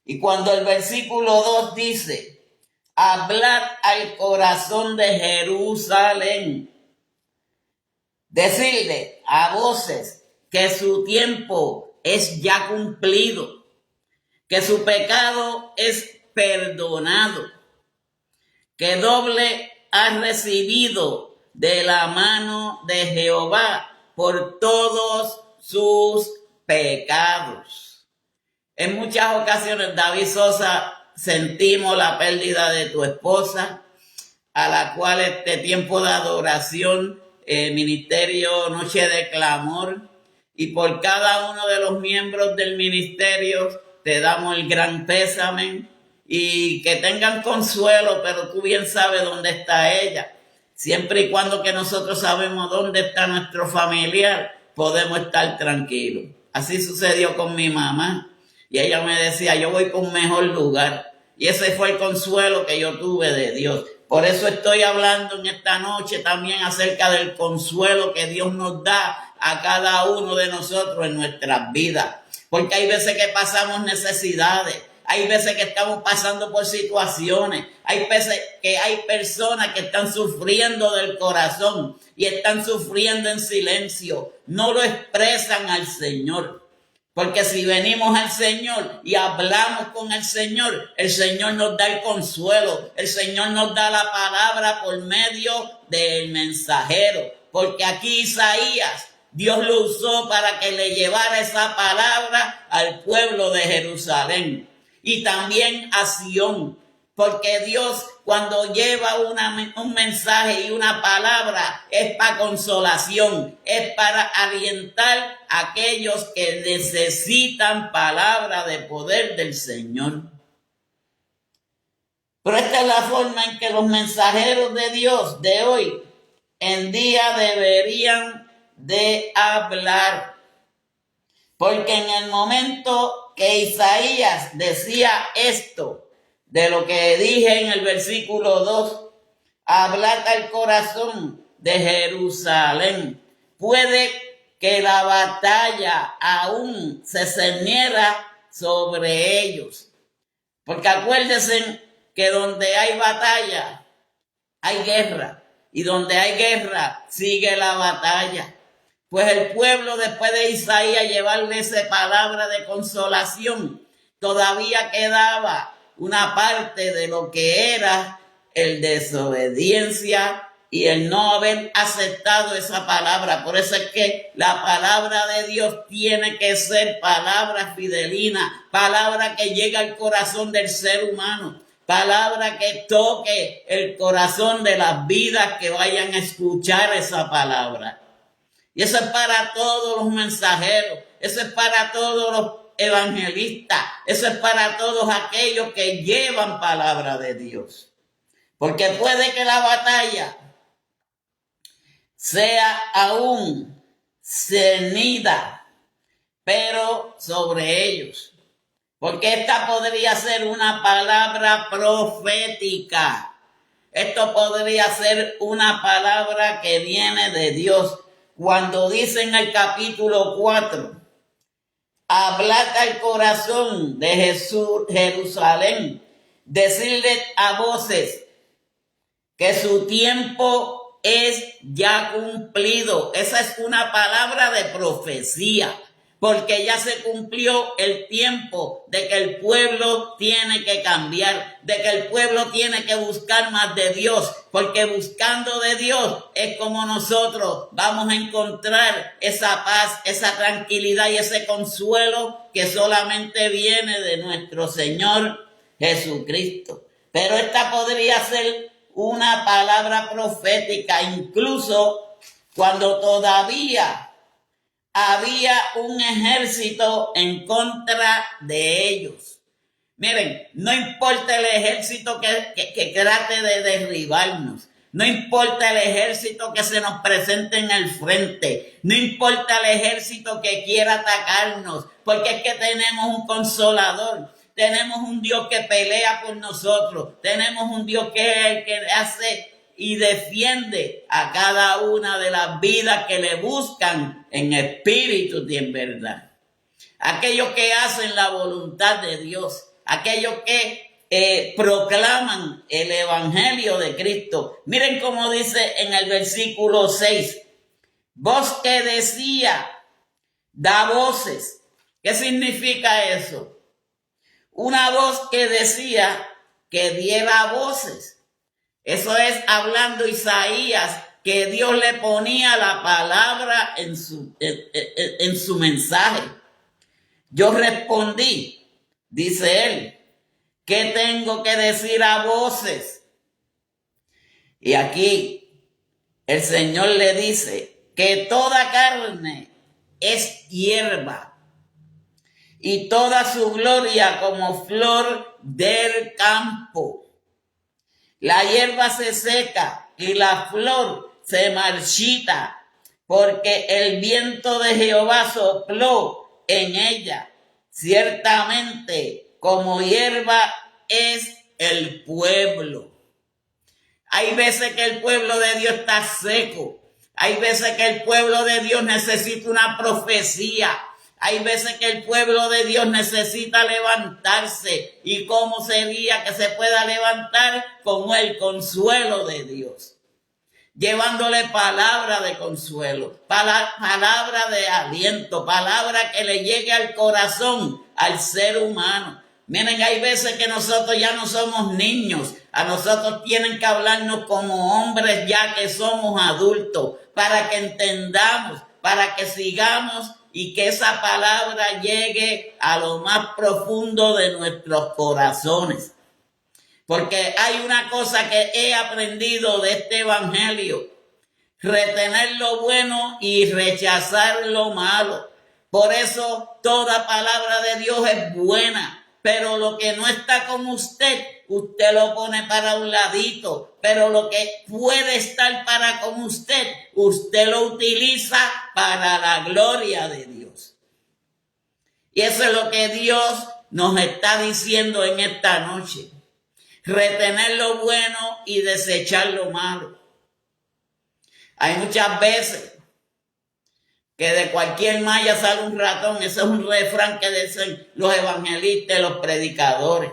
Y cuando el versículo 2 dice, hablad al corazón de Jerusalén, decirle a voces que su tiempo es ya cumplido, que su pecado es perdonado, que doble ha recibido de la mano de Jehová por todos sus pecados. En muchas ocasiones, David Sosa, sentimos la pérdida de tu esposa, a la cual este tiempo de adoración, ministerio Noche de Clamor, y por cada uno de los miembros del ministerio te damos el gran pésame y que tengan consuelo, pero tú bien sabes dónde está ella. Siempre y cuando que nosotros sabemos dónde está nuestro familiar, podemos estar tranquilos. Así sucedió con mi mamá. Y ella me decía, yo voy por un mejor lugar. Y ese fue el consuelo que yo tuve de Dios. Por eso estoy hablando en esta noche también acerca del consuelo que Dios nos da a cada uno de nosotros en nuestras vidas. Porque hay veces que pasamos necesidades. Hay veces que estamos pasando por situaciones. Hay veces que hay personas que están sufriendo del corazón y están sufriendo en silencio. No lo expresan al Señor. Porque si venimos al Señor y hablamos con el Señor nos da el consuelo. El Señor nos da la palabra por medio del mensajero. Porque aquí Isaías, Dios lo usó para que le llevara esa palabra al pueblo de Jerusalén. Y también a Sión, porque Dios cuando lleva un mensaje y una palabra es para consolación, es para alientar a aquellos que necesitan palabra de poder del Señor. Pero esta es la forma en que los mensajeros de Dios de hoy en día deberían de hablar. Porque en el momento que Isaías decía esto, de lo que dije en el versículo 2, hablad al corazón de Jerusalén. Puede que la batalla aún se cerniera sobre ellos. Porque acuérdense que donde hay batalla, hay guerra. Y donde hay guerra, sigue la batalla. Pues el pueblo, después de Isaías llevarle esa palabra de consolación, todavía quedaba una parte de lo que era el desobediencia y el no haber aceptado esa palabra. Por eso es que la palabra de Dios tiene que ser palabra fidelina, palabra que llega al corazón del ser humano, palabra que toque el corazón de las vidas que vayan a escuchar esa palabra. Y eso es para todos los mensajeros, eso es para todos los evangelistas, eso es para todos aquellos que llevan palabra de Dios. Porque puede que la batalla sea aún cenida, pero sobre ellos. Porque esta podría ser una palabra profética. Esto podría ser una palabra que viene de Dios. Cuando dice en el capítulo 4, hablad al corazón de Jesús, Jerusalén, decirle a voces que su tiempo es ya cumplido. Esa es una palabra de profecía, porque ya se cumplió el tiempo de que el pueblo tiene que cambiar, de que el pueblo tiene que buscar más de Dios, porque buscando de Dios es como nosotros vamos a encontrar esa paz, esa tranquilidad y ese consuelo que solamente viene de nuestro Señor Jesucristo. Pero esta podría ser una palabra profética, incluso cuando todavía había un ejército en contra de ellos. Miren, no importa el ejército que trate de derribarnos, no importa el ejército que se nos presente en el frente, no importa el ejército que quiera atacarnos, porque es que tenemos un consolador. Tenemos un Dios que pelea por nosotros. Tenemos un Dios que hace y defiende a cada una de las vidas que le buscan en espíritu y en verdad. Aquellos que hacen la voluntad de Dios, aquellos que proclaman el evangelio de Cristo. Miren cómo dice en el versículo 6, voz que decía, da voces. ¿Qué significa eso? Una voz que decía que diera voces. Eso es hablando Isaías, que Dios le ponía la palabra en su mensaje. Yo respondí, dice él, ¿qué tengo que decir a voces? Y aquí el Señor le dice que toda carne es hierba, y toda su gloria como flor del campo. La hierba se seca y la flor se marchita, porque el viento de Jehová sopló en ella. Ciertamente, como hierba es el pueblo. Hay veces que el pueblo de Dios está seco. Hay veces que el pueblo de Dios necesita una profecía. Hay veces que el pueblo de Dios necesita levantarse. ¿Y cómo sería que se pueda levantar? Con el consuelo de Dios. Llevándole palabra de consuelo, palabra de aliento, palabra que le llegue al corazón, al ser humano. Miren, hay veces que nosotros ya no somos niños. A nosotros tienen que hablarnos como hombres ya que somos adultos, para que entendamos, para que sigamos y que esa palabra llegue a lo más profundo de nuestros corazones. Porque hay una cosa que he aprendido de este evangelio: retener lo bueno y rechazar lo malo. Por eso toda palabra de Dios es buena, pero lo que no está con usted, usted lo pone para un ladito. Pero lo que puede estar para con usted, usted lo utiliza para la gloria de Dios. Y eso es lo que Dios nos está diciendo en esta noche. Retener lo bueno y desechar lo malo. Hay muchas veces que de cualquier malla sale un ratón. Ese es un refrán que dicen los evangelistas y los predicadores.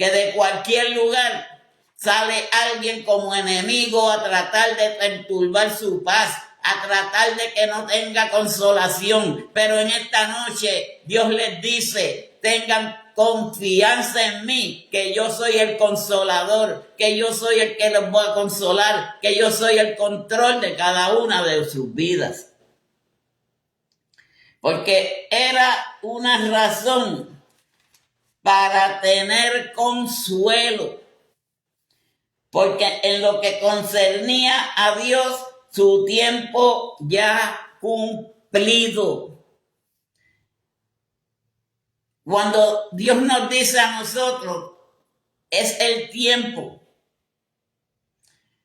que de cualquier lugar sale alguien como enemigo a tratar de perturbar su paz, a tratar de que no tenga consolación. Pero en esta noche Dios les dice, tengan confianza en mí, que yo soy el consolador, que yo soy el que los voy a consolar, que yo soy el control de cada una de sus vidas. Porque era una razón para tener consuelo. Porque en lo que concernía a Dios, su tiempo ya cumplido. Cuando Dios nos dice a nosotros, es el tiempo,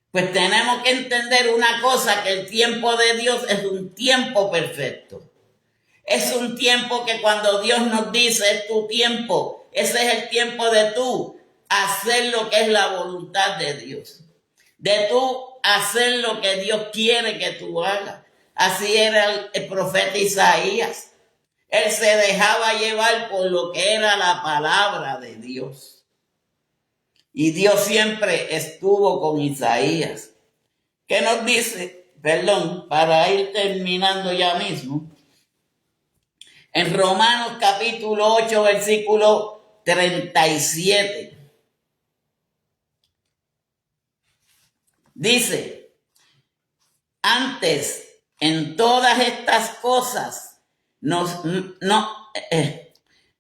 pues tenemos que entender una cosa, que el tiempo de Dios es un tiempo perfecto. Es un tiempo que cuando Dios nos dice, es tu tiempo, ese es el tiempo de tú hacer lo que es la voluntad de Dios. De tú hacer lo que Dios quiere que tú hagas. Así era el profeta Isaías. Él se dejaba llevar por lo que era la palabra de Dios. Y Dios siempre estuvo con Isaías. ¿Qué nos dice? Para ir terminando ya mismo. En Romanos capítulo 8, versículo 37. Dice, antes en todas estas cosas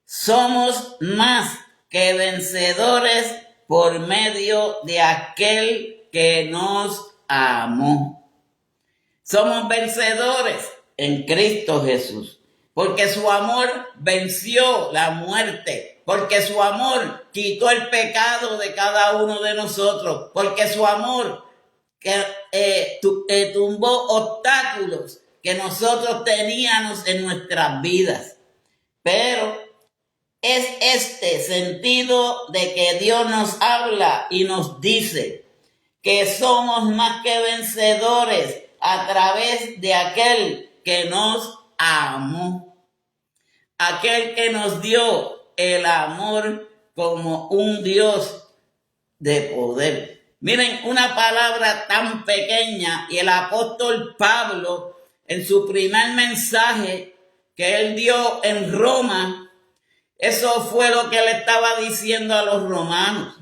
somos más que vencedores por medio de aquel que nos amó. Somos vencedores en Cristo Jesús, porque su amor venció la muerte, porque su amor quitó el pecado de cada uno de nosotros, porque su amor tumbó obstáculos que nosotros teníamos en nuestras vidas. Pero es este sentido de que Dios nos habla y nos dice que somos más que vencedores a través de aquel que nos amó, aquel que nos dio el amor como un Dios de poder. Miren, una palabra tan pequeña, y el apóstol Pablo, en su primer mensaje que él dio en Roma, eso fue lo que le estaba diciendo a los romanos,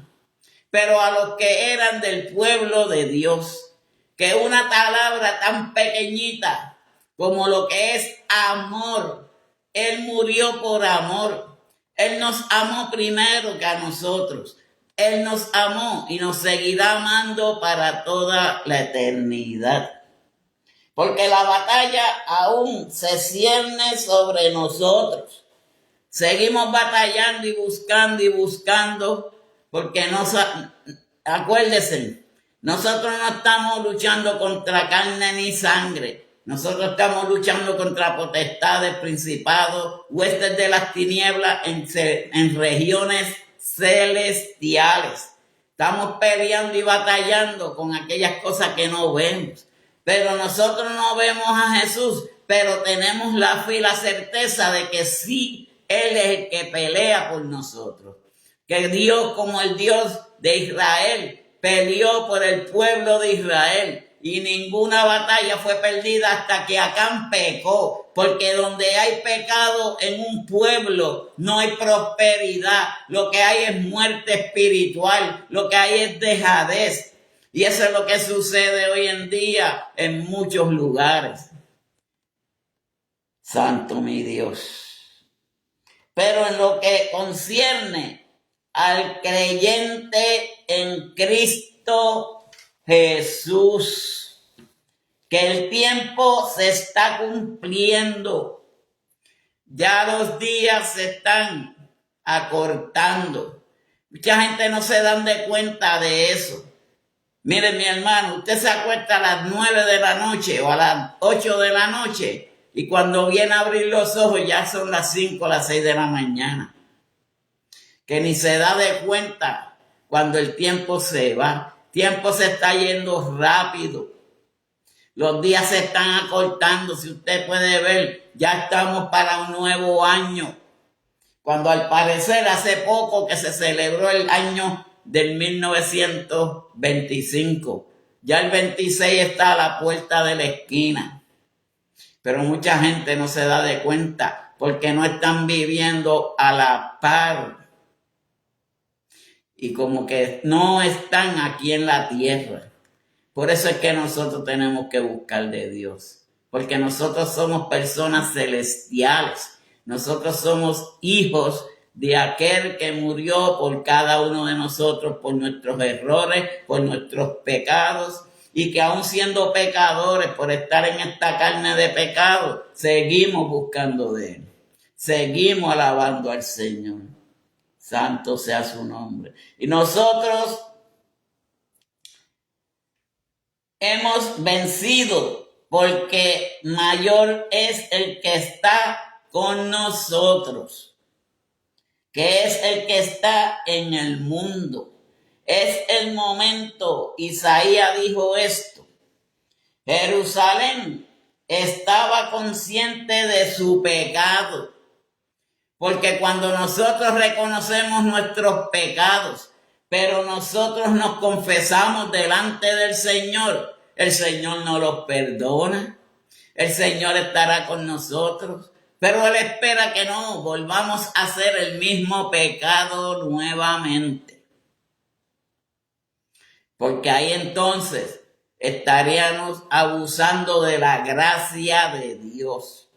pero a los que eran del pueblo de Dios, que una palabra tan pequeñita como lo que es amor, Él murió por amor. Él nos amó primero que a nosotros. Él nos amó y nos seguirá amando para toda la eternidad. Porque la batalla aún se cierne sobre nosotros. Seguimos batallando y buscando, porque acuérdense, nosotros no estamos luchando contra carne ni sangre. Nosotros estamos luchando contra potestades, principados, huestes de las tinieblas en regiones celestiales. Estamos peleando y batallando con aquellas cosas que no vemos. Pero nosotros no vemos a Jesús, pero tenemos la fe y la certeza de que sí, Él es el que pelea por nosotros. Que Dios, como el Dios de Israel, peleó por el pueblo de Israel. Y ninguna batalla fue perdida hasta que Acán pecó. Porque donde hay pecado en un pueblo, no hay prosperidad. Lo que hay es muerte espiritual. Lo que hay es dejadez. Y eso es lo que sucede hoy en día en muchos lugares. Santo mi Dios. Pero en lo que concierne al creyente en Cristo Jesús, que el tiempo se está cumpliendo, ya los días se están acortando. Mucha gente no se dan de cuenta de eso. Mire, mi hermano, usted se acuesta a las 9 de la noche o a las 8 de la noche y cuando viene a abrir los ojos ya son las 5 o las 6 de la mañana. Que ni se da de cuenta cuando el tiempo se va. El tiempo se está yendo rápido. Los días se están acortando. Si usted puede ver, ya estamos para un nuevo año. Cuando al parecer hace poco que se celebró el año del 1925, ya el 26 está a la puerta de la esquina. Pero mucha gente no se da de cuenta porque no están viviendo a la par y como que no están aquí en la tierra. Por eso es que nosotros tenemos que buscar de Dios, porque nosotros somos personas celestiales, nosotros somos hijos de aquel que murió por cada uno de nosotros, por nuestros errores, por nuestros pecados, y que aún siendo pecadores, por estar en esta carne de pecado, seguimos buscando de Él, seguimos alabando al Señor. Santo sea su nombre. Y nosotros hemos vencido porque mayor es el que está con nosotros, que es el que está en el mundo. Es el momento, Isaías dijo esto, Jerusalén estaba consciente de su pecado, porque cuando nosotros reconocemos nuestros pecados, pero nosotros nos confesamos delante del Señor, el Señor nos los perdona, el Señor estará con nosotros, pero Él espera que no volvamos a hacer el mismo pecado nuevamente. Porque ahí entonces estaríamos abusando de la gracia de Dios.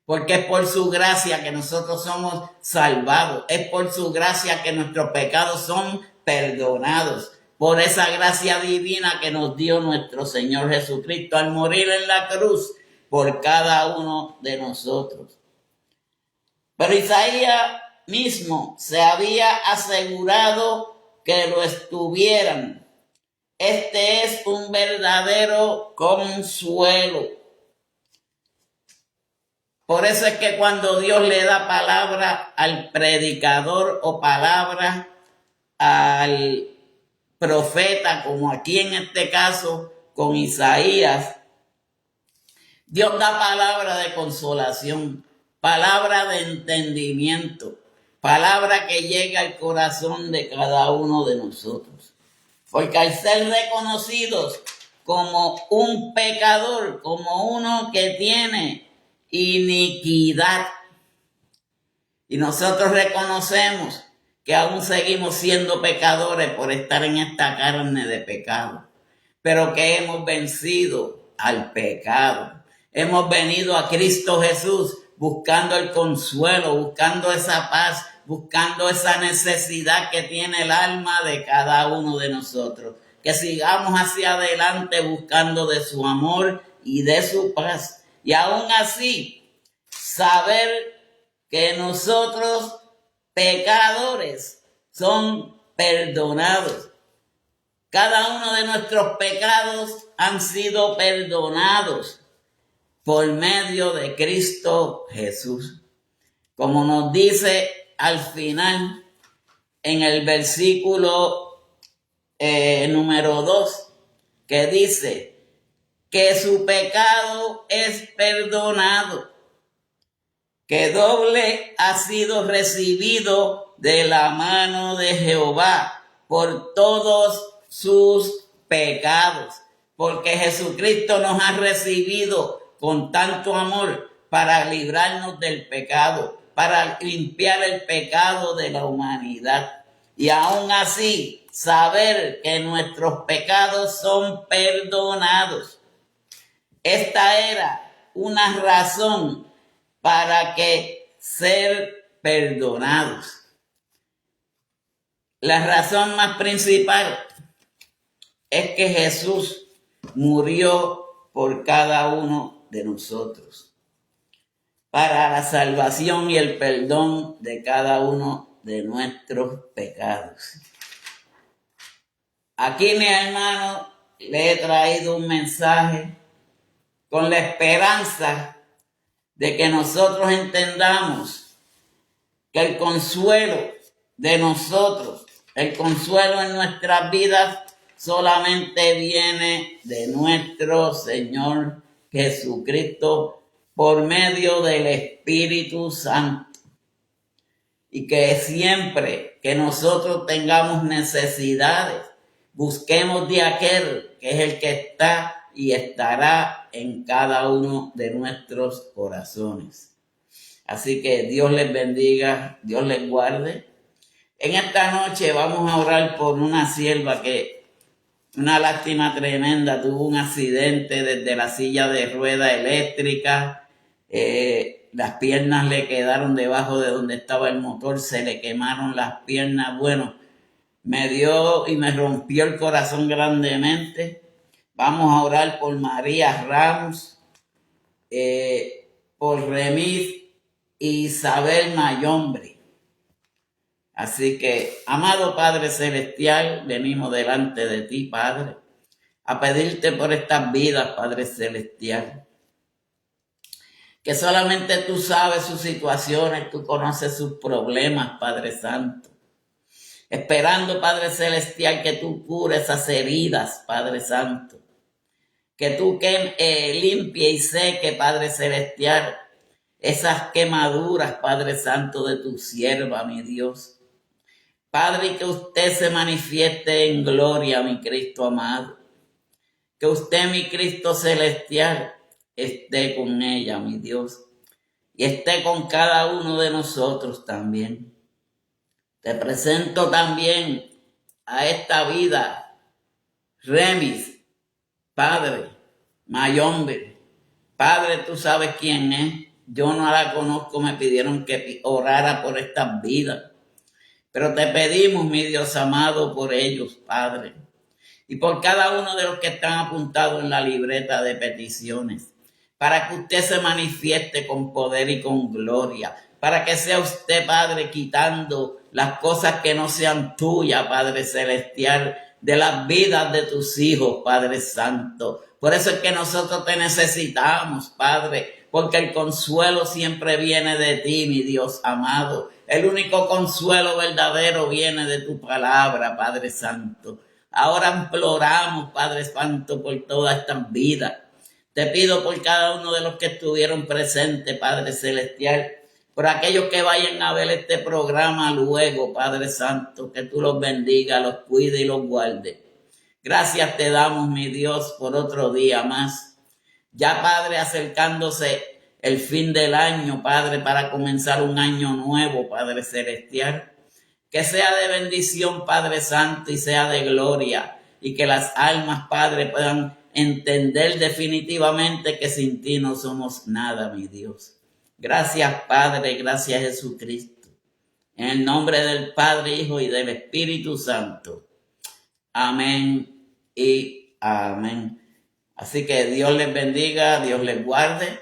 Porque es por su gracia que nosotros somos salvados. Es por su gracia que nuestros pecados son perdonados. Por esa gracia divina que nos dio nuestro Señor Jesucristo al morir en la cruz por cada uno de nosotros. Pero Isaías mismo se había asegurado que lo estuvieran. Este es un verdadero consuelo. Por eso es que cuando Dios le da palabra al predicador o palabra al profeta, como aquí en este caso con Isaías, Dios da palabra de consolación, palabra de entendimiento, palabra que llega al corazón de cada uno de nosotros. Porque al ser reconocidos como un pecador, como uno que tiene iniquidad, y nosotros reconocemos que aún seguimos siendo pecadores por estar en esta carne de pecado, pero que hemos vencido al pecado. Hemos venido a Cristo Jesús buscando el consuelo, buscando esa paz, buscando esa necesidad que tiene el alma de cada uno de nosotros. Que sigamos hacia adelante buscando de su amor y de su paz. Y aún así, saber que nosotros, pecadores, son perdonados. Cada uno de nuestros pecados han sido perdonados por medio de Cristo Jesús. Como nos dice al final en el versículo número 2, que dice que su pecado es perdonado, que doble ha sido recibido de la mano de Jehová por todos sus pecados, porque Jesucristo nos ha recibido con tanto amor para librarnos del pecado, para limpiar el pecado de la humanidad. Y aún así, saber que nuestros pecados son perdonados. Esta era una razón para que ser perdonados. La razón más principal es que Jesús murió por cada uno de nosotros, para la salvación y el perdón de cada uno de nuestros pecados. Aquí, mi hermano, le he traído un mensaje con la esperanza de que nosotros entendamos que el consuelo de nosotros, el consuelo en nuestras vidas, solamente viene de nuestro Señor Jesucristo por medio del Espíritu Santo. y que siempre que nosotros tengamos necesidades, busquemos de aquel que es el que está y estará en cada uno de nuestros corazones. Así que Dios les bendiga, Dios les guarde. En esta noche vamos a orar por una sierva que, una lástima tremenda, tuvo un accidente desde la silla de rueda eléctrica. Las piernas le quedaron debajo de donde estaba el motor, se le quemaron las piernas. Bueno, me dio y me rompió el corazón grandemente. Vamos a orar por María Ramos, por Remis y Isabel Mayombre. Así que, amado Padre Celestial, venimos delante de ti, Padre, a pedirte por estas vidas, Padre Celestial. Que solamente tú sabes sus situaciones, tú conoces sus problemas, Padre Santo. Esperando, Padre Celestial, que tú cures esas heridas, Padre Santo. Que tú limpie y seque, Padre Celestial, esas quemaduras, Padre Santo, de tu sierva, mi Dios. Padre, y que usted se manifieste en gloria, mi Cristo amado. Que usted, mi Cristo celestial, esté con ella, mi Dios. Y esté con cada uno de nosotros también. Te presento también a esta vida, Remis, Padre, Mayombe. Padre, tú sabes quién es. Yo no la conozco, me pidieron que orara por estas vidas. Pero te pedimos, mi Dios amado, por ellos, Padre. Y por cada uno de los que están apuntados en la libreta de peticiones. Para que usted se manifieste con poder y con gloria. Para que sea usted, Padre, quitando las cosas que no sean tuyas, Padre Celestial, de las vidas de tus hijos, Padre Santo. Por eso es que nosotros te necesitamos, Padre, porque el consuelo siempre viene de ti, mi Dios amado. El único consuelo verdadero viene de tu palabra, Padre Santo. Ahora imploramos, Padre Santo, por todas estas vidas. Te pido por cada uno de los que estuvieron presentes, Padre Celestial, por aquellos que vayan a ver este programa luego, Padre Santo, que tú los bendiga, los cuide y los guarde. Gracias te damos, mi Dios, por otro día más. Ya, Padre, acercándose el fin del año, Padre, para comenzar un año nuevo, Padre Celestial. Que sea de bendición, Padre Santo, y sea de gloria. Y que las almas, Padre, puedan entender definitivamente que sin ti no somos nada, mi Dios. Gracias, Padre, gracias, Jesucristo. En el nombre del Padre, Hijo y del Espíritu Santo. Amén y amén. Así que Dios les bendiga, Dios les guarde.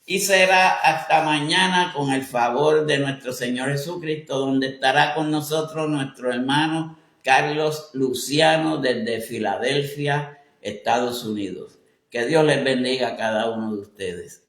Y será hasta mañana con el favor de nuestro Señor Jesucristo, donde estará con nosotros nuestro hermano Carlos Luciano desde Filadelfia, Estados Unidos. Que Dios les bendiga a cada uno de ustedes.